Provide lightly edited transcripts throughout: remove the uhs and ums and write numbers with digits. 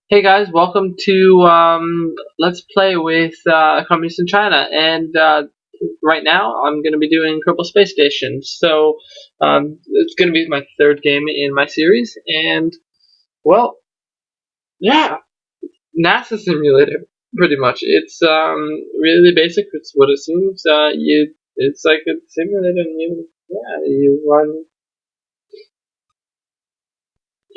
Hey guys, welcome to Let's Play with Communists in China. And right now, I'm going to be doing Kerbal Space Station. So it's going to be my third game in my series. And well, yeah, NASA simulator, pretty much. It's really basic. It's what it seems. It's like a simulator, and you run.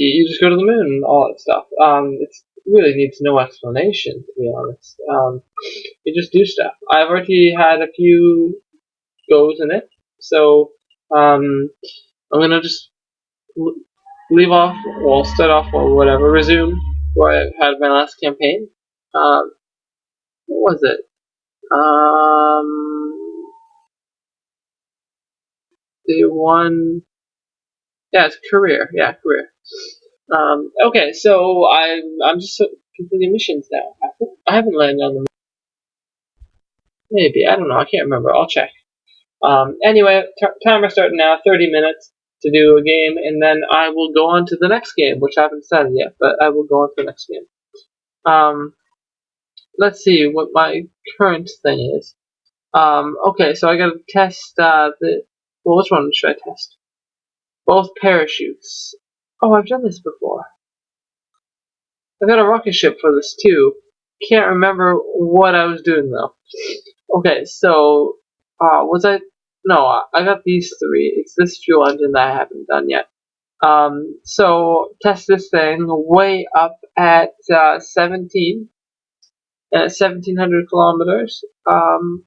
You just go to the moon and all that stuff. It really needs no explanation, to be honest. You just do stuff. I've already had a few goes in it, so I'm gonna just leave off, well, start off or whatever, resume where I had my last campaign. Um, what was it? The one, yeah, it's career, yeah, career. Okay, so I'm just completing missions now. I haven't landed on the maybe I don't know. I can't remember. I'll check. Anyway, timer starting now. 30 minutes to do a game, and then I will go on to the next game, which I haven't started yet, but I will go on to the next game. Um, let's see what my current thing is. Okay, so I gotta test the. Well, which one should I test? Both parachutes. Oh, I've done this before. I got a rocket ship for this too. Can't remember what I was doing though. Okay, so was I? No, I got these three. It's this fuel engine that I haven't done yet. So test this thing way up at 1700 kilometers. And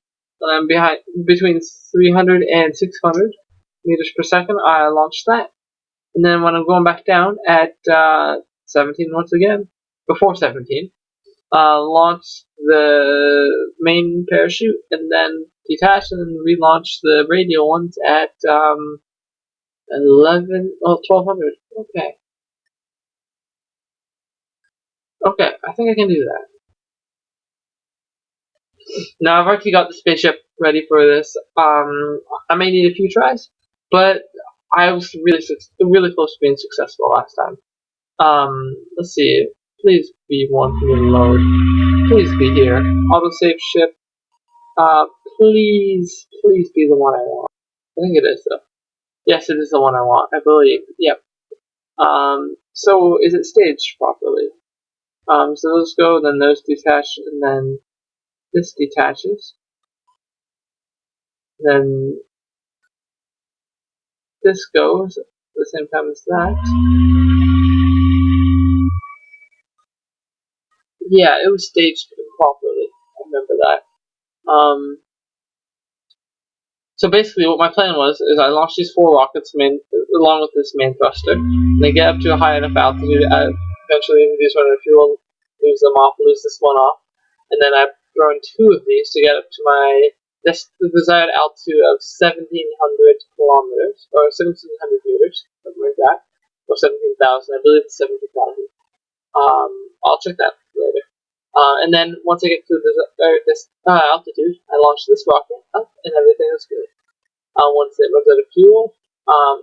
behind between 300 and 600 meters per second. I launched that, and then when I'm going back down at 17 once again, before 17. Launch the main parachute and then detach and then relaunch the radial ones at 1200. Okay. Okay, I think I can do that. Now I've already got the spaceship ready for this. I may need a few tries, but I was really close to being successful last time. Let's see. Please be one for me to load. Please be here. Autosave ship. Uh, please be the one I want. I think it is though. Yes, it is the one I want. I believe. Yep. So is it staged properly? So those go, then those detach, and then this detaches. Then this goes at the same time as that. Yeah, it was staged properly. I remember that. So basically, what my plan was is I launched these four rockets along with this main thruster. And they get up to a high enough altitude. I eventually introduce one of the fuel, lose them off, lose this one off, and then I throw in two of these to get up to my the desired altitude of 1,700 kilometers or 1,700 meters, something like that, or 17,000. I believe it's 17,000. I'll check that later. And then once I get to this altitude, I launch this rocket up, and everything is good. Once it runs out of fuel,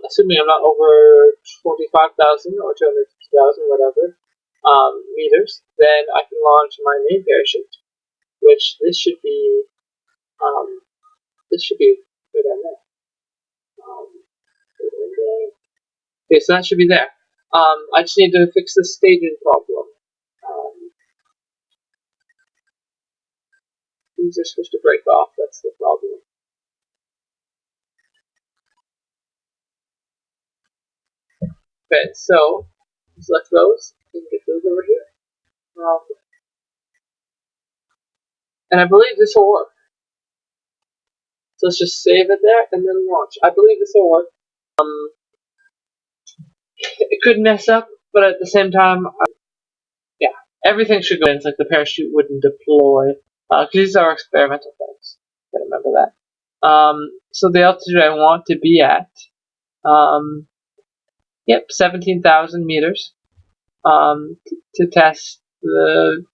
assuming I'm not over 25,000 or 250,000, whatever, meters, then I can launch my main parachute, which um, this should be good on there. Okay, so that should be there. I just need to fix the staging problem. Um, these are supposed to break off, that's the problem. Okay, so select those and get those over here. And I believe this will work. So let's just save it there and then launch. I believe this will work. It could mess up, but at the same time, yeah, everything should go in. It's like the parachute wouldn't deploy. Because these are experimental things. Gotta remember that. So the altitude I want to be at, yep, 17,000 meters, to test the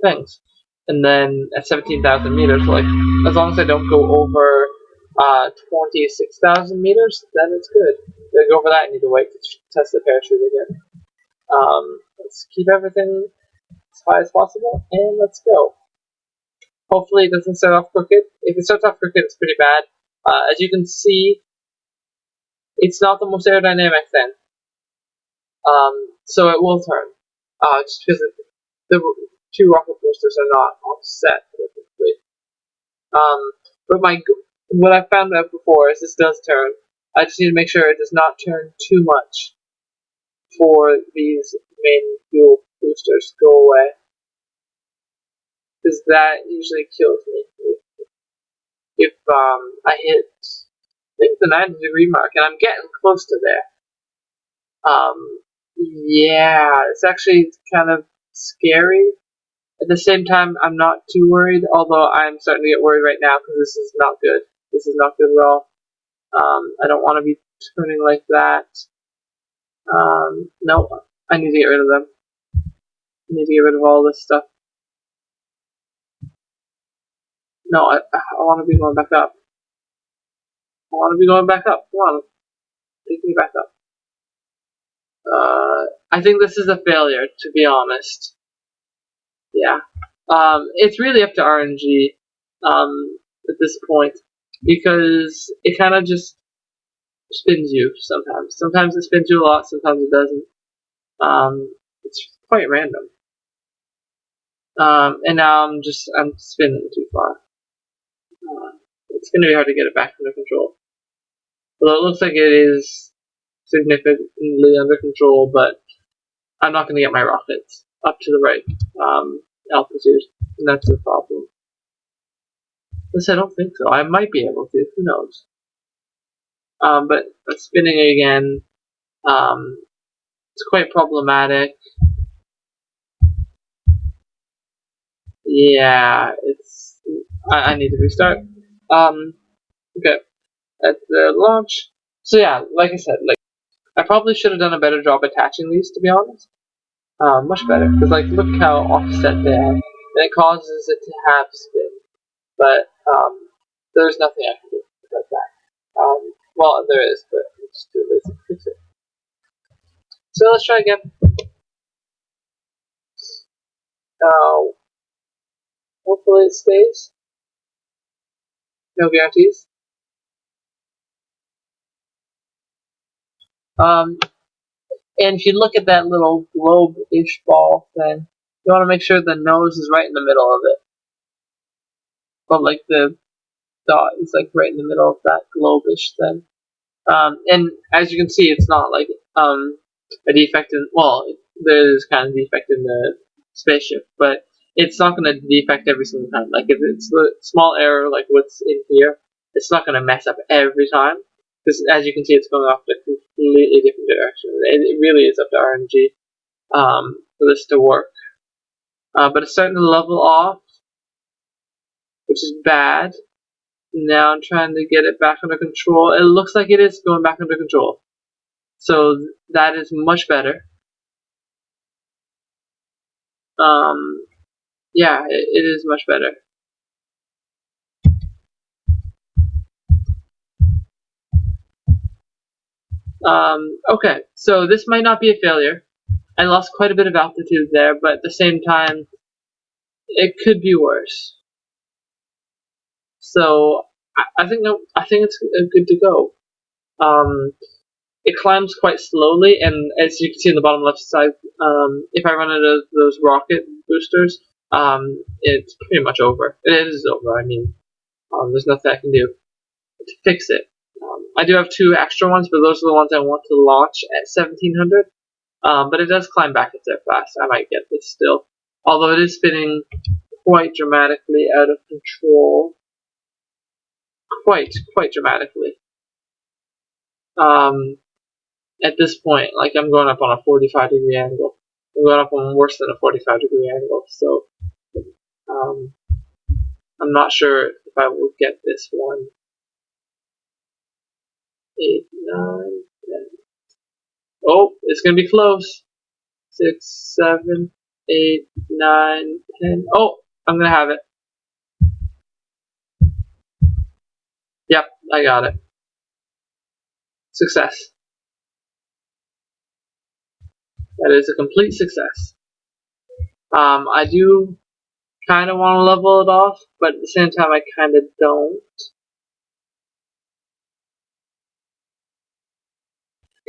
things. And then at 17,000 meters, like, as long as I don't go over 26,000 meters, then it's good. If I go over that, I need to wait to test the parachute again. Let's keep everything as high as possible, and let's go. Hopefully it doesn't start off crooked. If it starts off crooked, it's pretty bad. As you can see, it's not the most aerodynamic then. So it will turn. Just because the two rocket boosters are not offset perfectly. But what I found out before is this does turn. I just need to make sure it does not turn too much for these main fuel boosters to go away. Because that usually kills me. If I hit, I think the 90-degree mark, and I'm getting close to there. Yeah, it's actually kind of scary. At the same time, I'm not too worried, although I'm starting to get worried right now because this is not good. This is not good at all. I don't want to be turning like that. No, I need to get rid of them. I need to get rid of all this stuff. No, I want to be going back up. I want to be going back up. Come on, take me back up. I think this is a failure, to be honest. Yeah. It's really up to RNG at this point, because it kind of just spins you sometimes. Sometimes it spins you a lot, sometimes it doesn't. It's quite random. And now I'm spinning too far. It's going to be hard to get it back under control. Although it looks like it is significantly under control, but I'm not going to get my rockets up to the right altitude, and that's the problem. At I don't think so. I might be able to. Who knows? But spinning again, it's quite problematic. Yeah, I need to restart. Okay, at the launch. So yeah, like I said, I probably should have done a better job attaching these, to be honest. Much better, because look how offset they are, and it causes it to have spin. But there's nothing I can do about that. Well, there is, but I'm just too lazy to fix it. So let's try again. Hopefully it stays. No guarantees. And if you look at that little globe-ish ball thing, you want to make sure the nose is right in the middle of it. But the dot is right in the middle of that globe-ish thing. And as you can see, it's not a defect in, well, there's kind of defect in the spaceship, but it's not going to defect every single time. If it's a small error like what's in here, it's not going to mess up every time, because as you can see, it's going off in a completely different direction. It really is up to RNG for this to work. But it's starting to level off, which is bad. Now I'm trying to get it back under control. It looks like it is going back under control. So that is much better. Yeah, it is much better. Okay, so this might not be a failure. I lost quite a bit of altitude there, but at the same time, it could be worse. So I think it's good to go. It climbs quite slowly, and as you can see in the bottom left side, if I run into those rocket boosters, it's pretty much over. It is over. I mean, there's nothing I can do to fix it. I do have 2 extra ones, but those are the ones I want to launch at 1700. But it does climb back a bit fast. I might get this still, although it is spinning quite dramatically out of control. Quite dramatically. At this point, I'm going up on a 45-degree angle. I'm going up on worse than a 45-degree angle, so I'm not sure if I will get this one. 8, 9, 10. Oh, it's going to be close. 6, 7, 8, 9, 10. Oh, I'm going to have it. Yep, I got it. Success. That is a complete success. I do kind of want to level it off, but at the same time I kind of don't.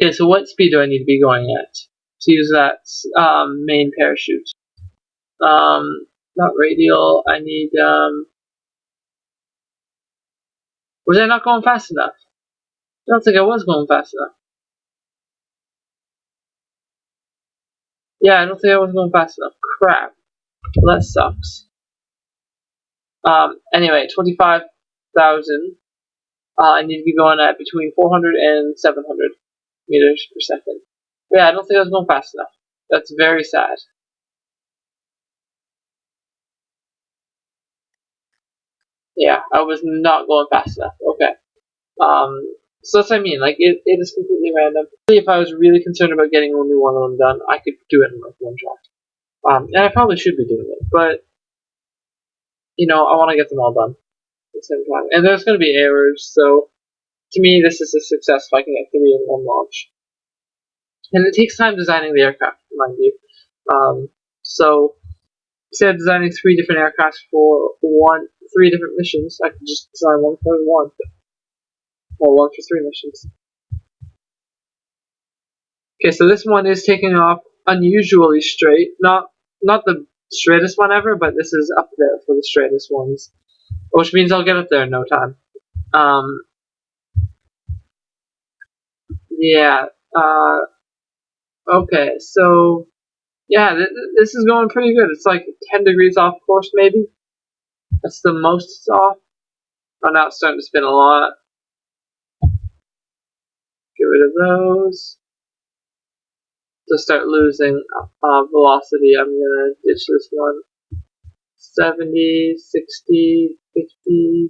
Okay, so what speed do I need to be going at to use that main parachute? Not radial, I need, was I not going fast enough? I don't think I was going fast enough. Yeah, I don't think I was going fast enough. Crap. Well, that sucks. Anyway, 25,000. I need to be going at between 400 and 700 meters per second. Yeah, I don't think I was going fast enough. That's very sad. Yeah, I was not going fast enough. Okay. So that's what I mean. Like, it is completely random. If I was really concerned about getting only one of them done, I could do it in like one shot. And I probably should be doing it, but you know, I want to get them all done at the same time. And there's going to be errors, so to me, this is a success if I can get 3 in one launch. And it takes time designing the aircraft, mind you. So instead of designing 3 different aircrafts for 3 different missions, I could just design one for one, or one for 3 missions. Okay, so this one is taking off unusually straight. Not the straightest one ever, but this is up there for the straightest ones, which means I'll get up there in no time. Yeah. Okay, so yeah, this is going pretty good. It's like 10 degrees off course, maybe. That's the most it's off. Oh, now it's starting to spin a lot. Get rid of those. To start losing velocity, I'm gonna ditch this one. 70, 60, 50,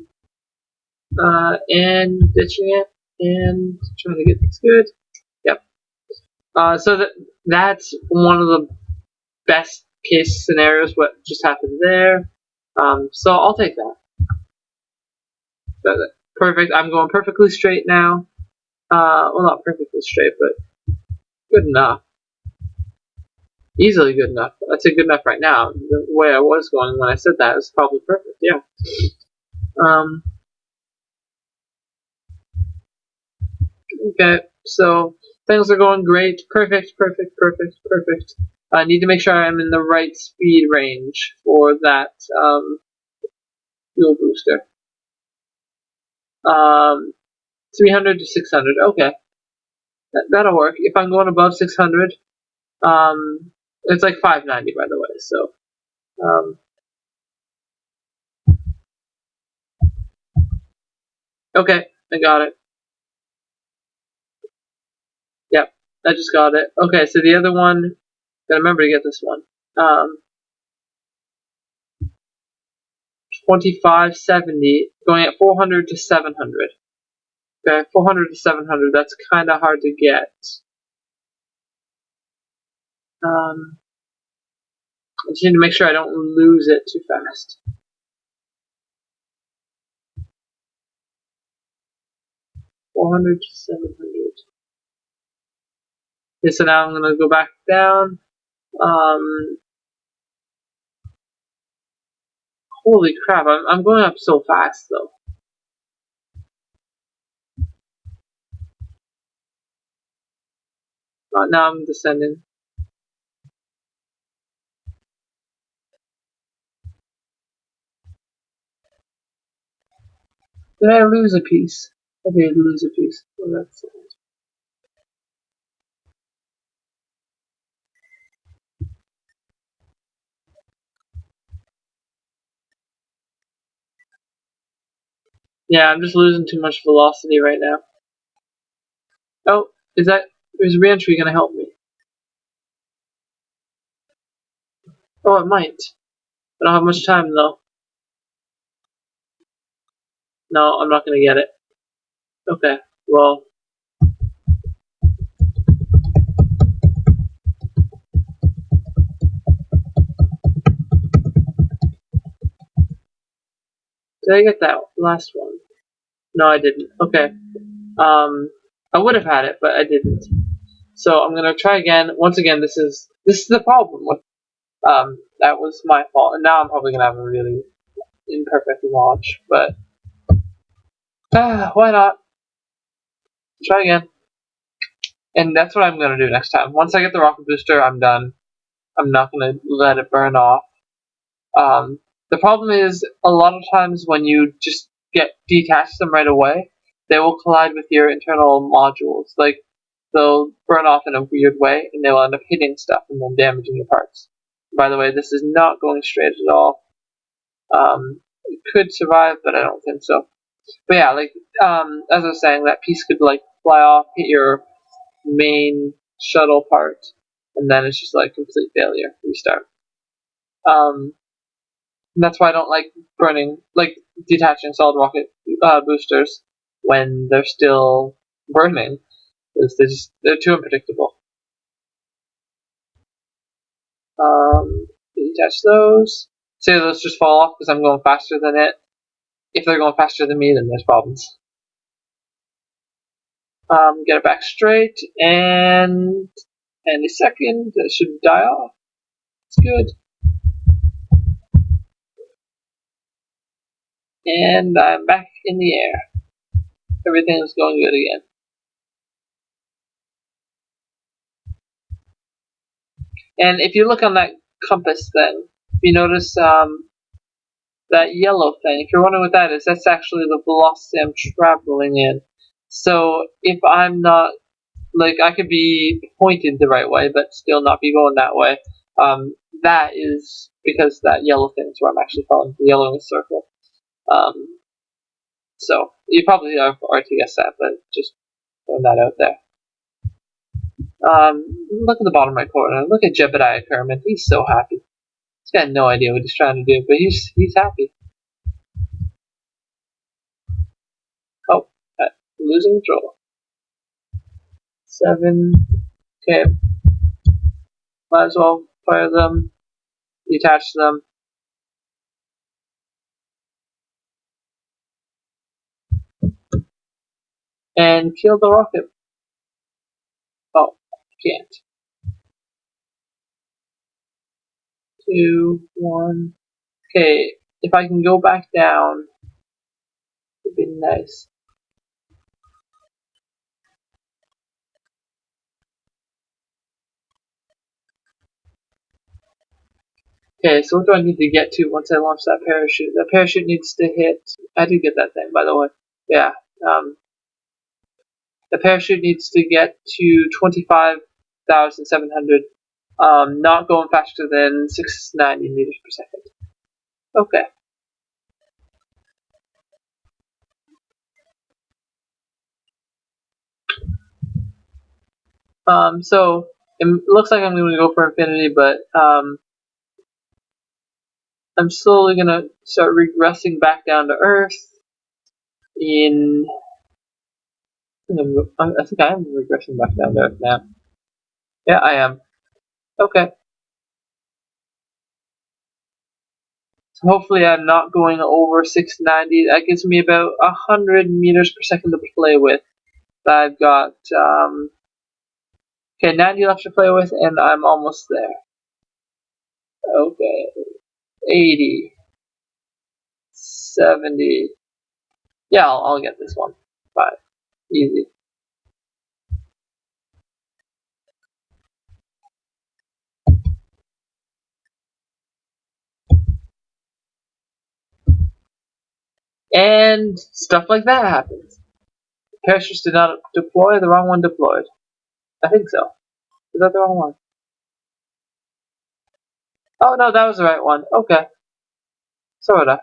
and ditching it, and trying to get this good. Yep. So that's one of the best case scenarios. What just happened there. So I'll take that. Perfect. I'm going perfectly straight now. Well, not perfectly straight, but good enough. Easily good enough. I'd say good enough right now. The way I was going when I said that is probably perfect. Yeah. Okay. So things are going great. Perfect. Perfect. Perfect. Perfect. I need to make sure I'm in the right speed range for that fuel booster. 300 to 600. Okay. That'll work. If I'm going above 600, it's like 590 by the way. So, okay, I got it. Yep, I just got it. Okay, so the other one, gotta remember to get this one. 2570, going at 400 to 700. Okay, 400 to 700, that's kind of hard to get. I just need to make sure I don't lose it too fast. $400 to $700. Okay, so now I'm gonna go back down. Holy crap! I'm going up so fast though. Now I'm descending. Did I lose a piece? I did lose a piece. Oh, that's sad. Yeah, I'm just losing too much velocity right now. Oh, is re-entry gonna help me? Oh, it might. I don't have much time though. No, I'm not gonna get it. Okay, well. Did I get that last one? No, I didn't. Okay. I would have had it, but I didn't. So I'm gonna try again. Once again, this is the problem with that was my fault, and now I'm probably gonna have a really imperfect launch. But why not? Try again. And that's what I'm gonna do next time. Once I get the rocket booster, I'm done. I'm not gonna let it burn off. The problem is a lot of times when you just detach them right away, they will collide with your internal modules. Like they'll burn off in a weird way, and they'll end up hitting stuff and then damaging your parts. By the way, this is not going straight at all. It could survive, but I don't think so. But yeah, like as I was saying, that piece could like fly off, hit your main shuttle part, and then it's just like complete failure. Restart. Um, and that's why I don't like detaching solid rocket boosters when they're still burning, because they're too unpredictable. Detach those. Say those just fall off because I'm going faster than it. If they're going faster than me, then there's problems. Get it back straight, and any second it should die off. It's good. And I'm back in the air. Everything is going good again. And if you look on that compass thing, you notice that yellow thing. If you're wondering what that is, that's actually the velocity I'm traveling in. So if I'm not, like, I could be pointed the right way, but still not be going that way. That is because that yellow thing is where I'm actually following the yellow in a circle. So you probably have already guessed that, but just throwing that out there. Look at the bottom right corner. Look at Jebediah Kerman. He's so happy. He's got no idea what he's trying to do, but he's happy. Oh, losing control. 7. Okay. Might as well fire them. Detach them. And kill the rocket. Oh, can't. 2, 1. Okay, if I can go back down, it'd be nice. Okay, so what do I need to get to once I launch that parachute? That parachute needs to hit. I did get that thing, by the way. Yeah. The parachute needs to get to 25,700. Not going faster than 690 meters per second. Okay. So it looks like I'm going to go for infinity, but I'm slowly going to start regressing back down to Earth. I think I am regressing back down to Earth now. Yeah, I am. Okay. So hopefully I'm not going over 690. That gives me about 100 meters per second to play with. I've got okay, 90 left to play with, and I'm almost there. Okay, 80, 70. Yeah, I'll get this one. 5. Easy. And stuff like that happens. Parachutes did not deploy, the wrong one deployed. I think so. Is that the wrong one? Oh no, that was the right one. Okay. Sorta.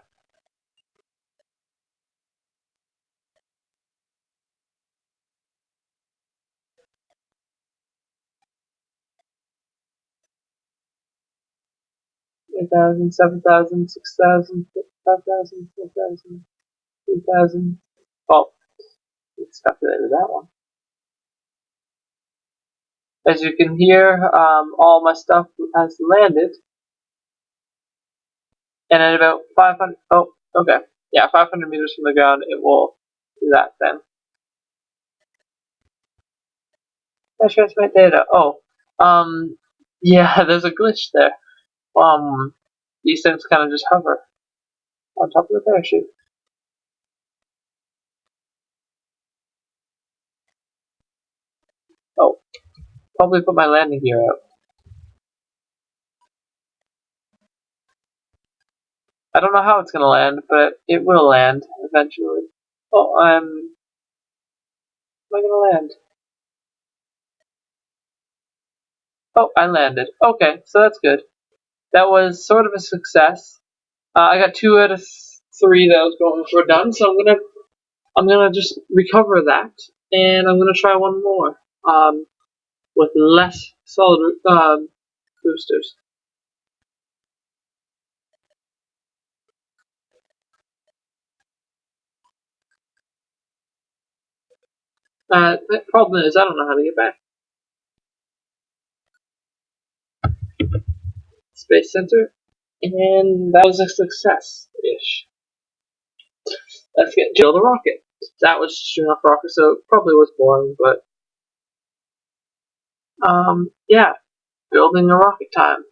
Eight thousand, 7,000, 6,000, 5,000, 4,000, 3,000. Oh, it's calculated that one. As you can hear, all my stuff has landed. And at about 500, oh, okay. Yeah, 500 meters from the ground, it will do that then. transmit data. Oh, yeah, there's a glitch there. These things kind of just hover on top of the parachute. Oh, probably put my landing gear out. I don't know how it's gonna land, but it will land eventually. Oh, am I gonna land? Oh, I landed. Okay, so that's good. That was sort of a success. I got 2 out of 3 that I was going for done, so I'm gonna just recover that, and I'm gonna try one more with less solid boosters. The problem is I don't know how to get back. Space Center, and that was a success-ish. Let's get Jill the rocket. That was shooting off rocket, so it probably was boring, but yeah, building a rocket time.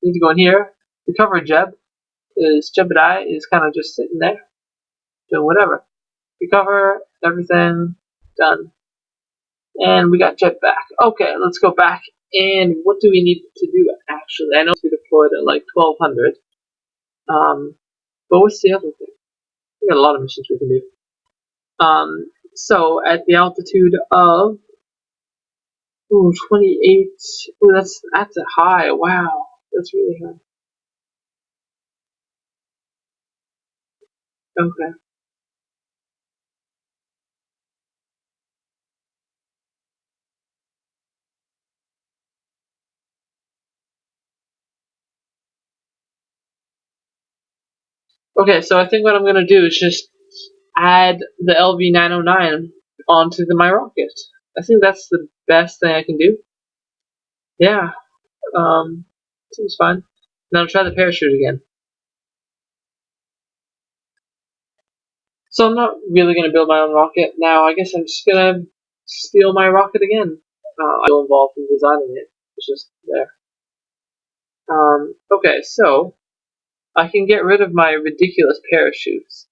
Need to go in here, recover Jeb. Is Jebediah is kind of just sitting there doing whatever. Recover everything done, and we got Jeb back. Okay, let's go back. And what do we need to do actually? I know we deployed at like 1200. But what's the other thing? We got a lot of missions we can do. So at the altitude of 28. Ooh, that's a high. Wow, that's really high. Okay. Okay, so I think what I'm gonna do is just add the LV-909 onto my rocket. I think that's the best thing I can do. Yeah. Seems fine. Now I'll try the parachute again. So I'm not really gonna build my own rocket now. I guess I'm just gonna steal my rocket again. I'm still involved in designing it. It's just there. Okay, so I can get rid of my ridiculous parachutes.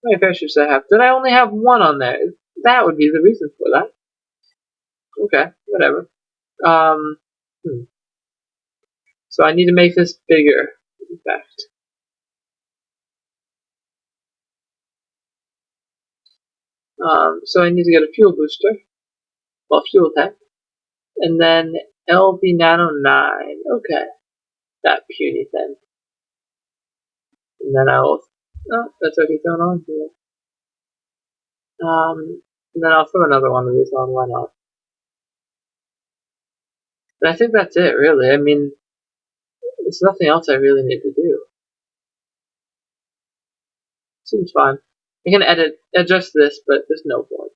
How many parachutes do I have? Did I only have one on there? That would be the reason for that. Okay, whatever. Um, hmm. So I need to make this bigger, in fact. So I need to get a fuel booster, well, fuel tank, and then LV Nano 9. Okay, that puny thing. And then I'll, oh, that's already thrown on here. And then I'll throw another one of these on, why not? But I think that's it, really. I mean, there's nothing else I really need to do. Seems fine. I can adjust this, but there's no point.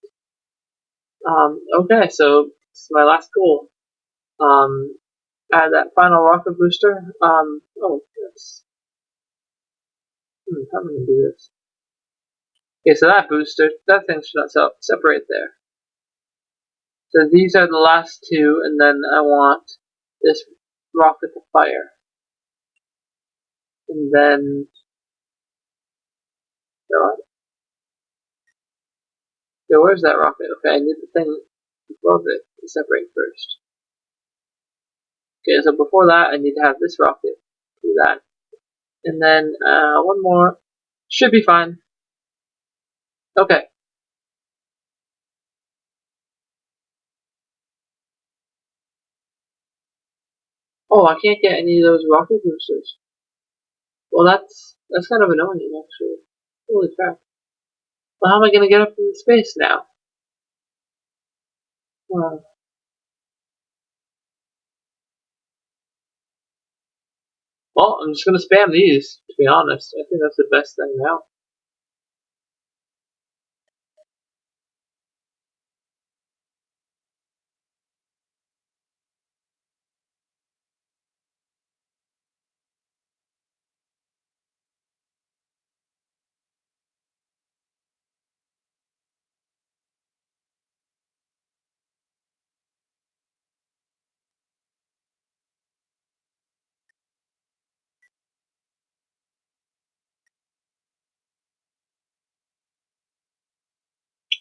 Okay, so this is my last goal. Add that final rocket booster. Oh, yes. How am I gonna do this? Okay, so that booster, that thing should not separate there. So these are the last two, and then I want this rocket to fire. And then, so where's that rocket? Okay, I need the thing above it to separate first. Okay, so before that, I need to have this rocket do that. And then one more. Should be fine. Okay. Oh, I can't get any of those rocket boosters. Well, that's kind of annoying, actually. Holy crap. Well, how am I going to get up into space now? Well, I'm just going to spam these, to be honest. I think that's the best thing now.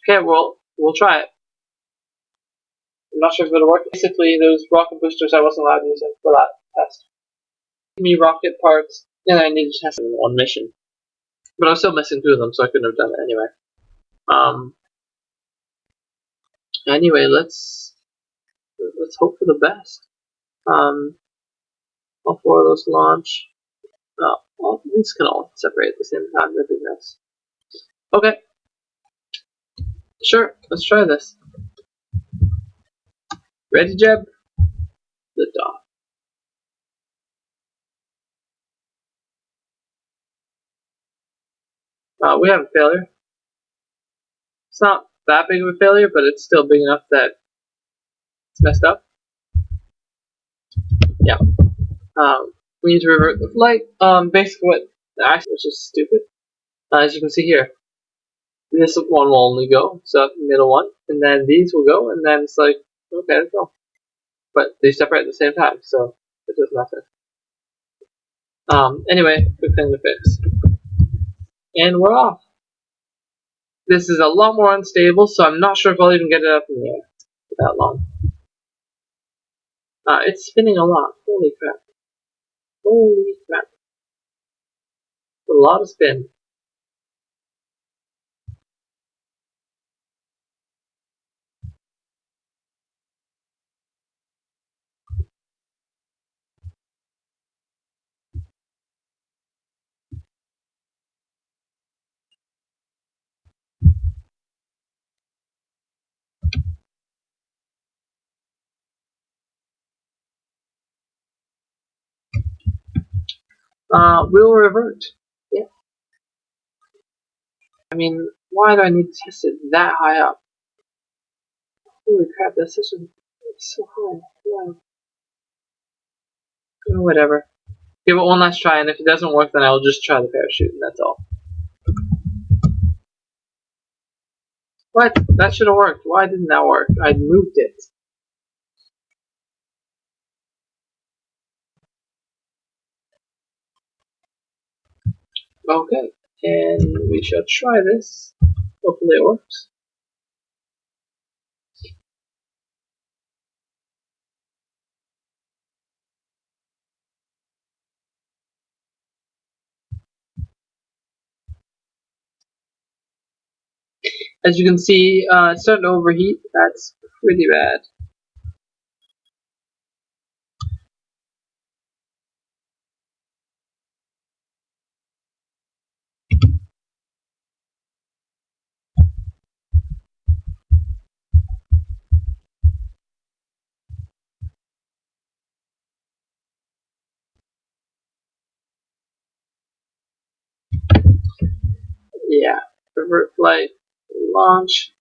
Okay, well, we'll try it. I'm not sure if it'll work. Basically, those rocket boosters I wasn't allowed to use it for that test. Give me rocket parts, and I need to test it in one mission. But I was still missing 2 of them, so I couldn't have done it anyway. Anyway, let's hope for the best. All 4 of those launch. Oh, well, these can all separate at the same time. That'd be nice. Okay. Sure, let's try this. Ready, Jeb? Lift off. We have a failure. It's not that big of a failure, but it's still big enough that it's messed up. Yeah. We need to revert the flight. Basically what actually was just stupid. As you can see here, this one will only go, so the middle one, and then these will go, and then it's like, okay, let's go. But they separate at the same time, so it does nothing. Anyway, quick thing to fix. And we're off. This is a lot more unstable, so I'm not sure if I'll even get it up in the air for that long. It's spinning a lot. Holy crap. Holy crap. A lot of spin. We'll revert. Yeah. I mean, why do I need to test it that high up? Holy crap, that's such a... It's so high. Wow. Whatever. Give it one last try, and if it doesn't work, then I'll just try the parachute, and that's all. What? That should have worked. Why didn't that work? I moved it. Okay, and we shall try this. Hopefully it works. As you can see, it's starting to overheat. That's pretty bad. Yeah, revert flight, launch,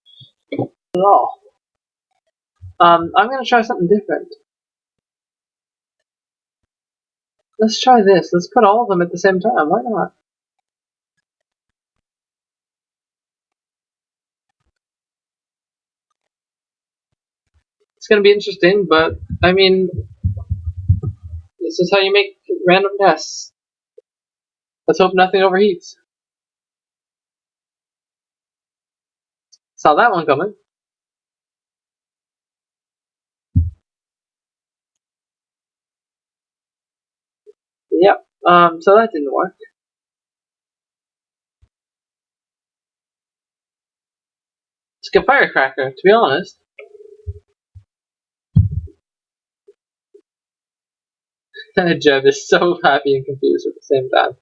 not at all. I'm gonna try something different. Let's try this. Let's put all of them at the same time. Why not? It's gonna be interesting, but I mean, this is how you make random tests. Let's hope nothing overheats. Saw that one coming. Yep. So that didn't work. It's like a firecracker, to be honest. Jeb is so happy and confused at the same time.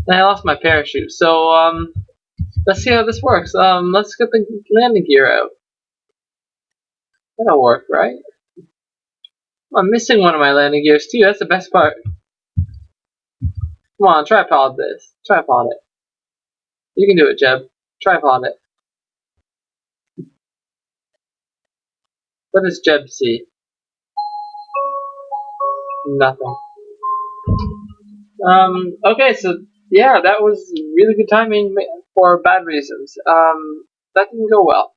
And I lost my parachute, so let's see how this works. Let's get the landing gear out. That'll work, right? I'm missing one of my landing gears too. That's the best part. Come on, tripod this. Tripod it. You can do it, Jeb. Tripod it. What does Jeb see? Nothing. Okay, so yeah, that was really good timing for bad reasons. That didn't go well.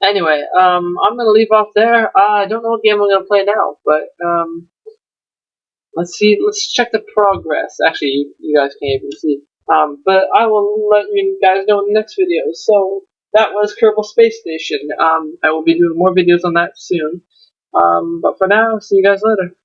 Anyway, I'm gonna leave off there. I don't know what game I'm gonna play now, but Let's see. Let's check the progress. Actually, you guys can't even see. But I will let you guys know in the next video. So that was Kerbal Space Station. I will be doing more videos on that soon. But for now, see you guys later.